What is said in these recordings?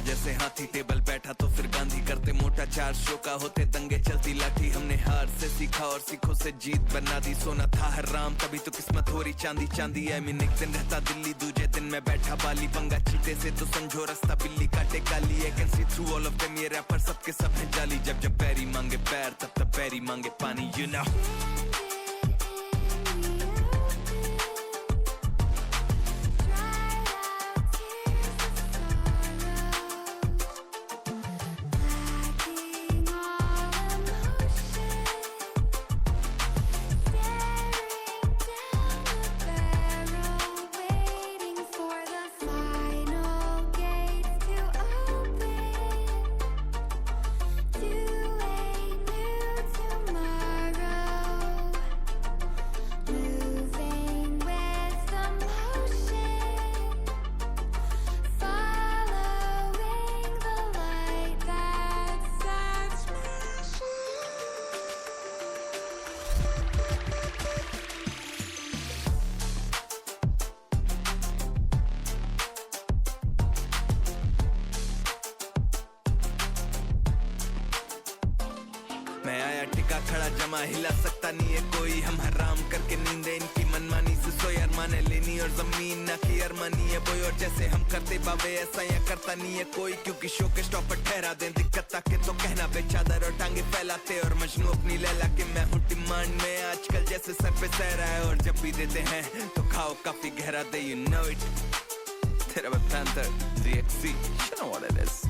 जैसे हाथी टेबल बैठा तो फिर गांधी करते मोटा, 4 शो का होते दंगे चलती लाठी। हमने हार से सीखा और सीखों से जीत बना दी, सोना था हराम तभी तो किस्मत हो रही चांदी चांदी। आई मीन एक दिन रहता दिल्ली, दूजे दिन मैं बैठा बाली, पंगा चीते से तो समझो रास्ता बिल्ली काटे काली। I can see through all of them, ये रैपर सबके सब है जाली। जब जब पैरी मांगे पैर तब तब पैरी मांगे पानी, यू नो। मैं आया टिका खड़ा जमा, हिला सकता नहीं है कोई। हम हराम करके नींदे इनकी मनमानी से सोए, अरमाने लेनी और जमीन ना की अरमानी है बोई। और जैसे हम करते बाबे ऐसा यहाँ करता नहीं है कोई, क्योंकि शो के स्टॉप पर ठहरा दें दिक्कत ताके तो कहना बेचादर और टांगे फैलाते। और मजनू अपनी लैला के मैं हूँ डिमांड में, आजकल जैसे सर पे सहरा है। और जब भी देते हैं तो खाओ काफी गहरा दे, यू नो इट। तेरा panther DXC, you know what it is.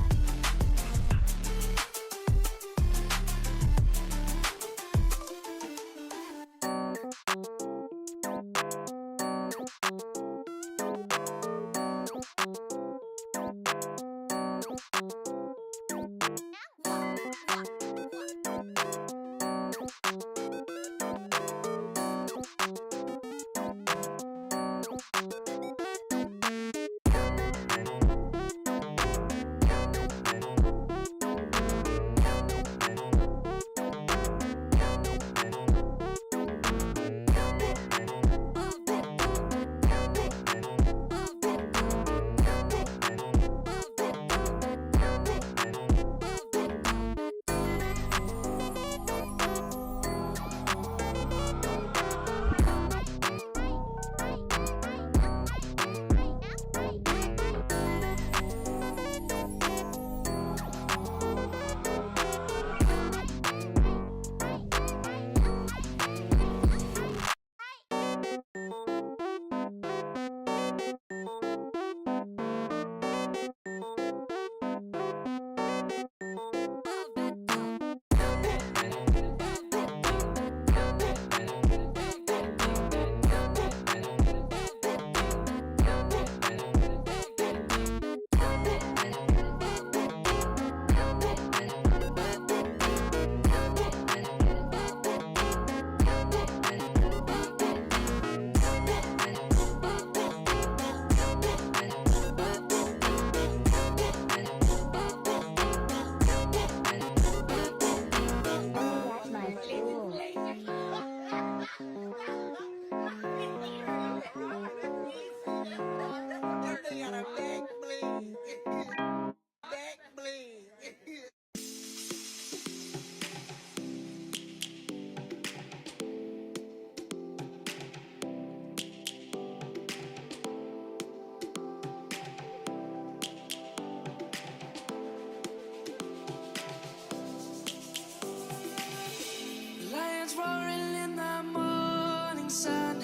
Roaring in the morning sun,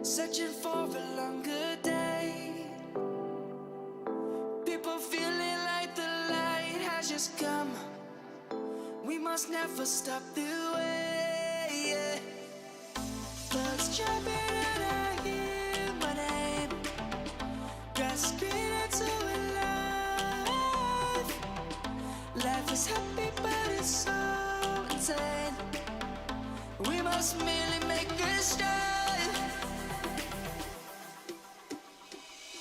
searching for a longer day. People feeling like the light has just come. We must never stop the way, yeah. Birds jumping and I hear my name, grasping into a life. Life is happy but it's so insane. We must merely make a start.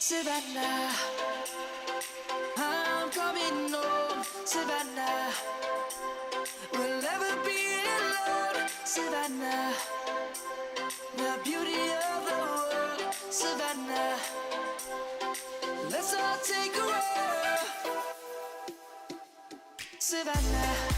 Savannah, I'm coming home. Savannah, we'll never be alone. Savannah, the beauty of the world. Savannah, let's all take a walk. Savannah.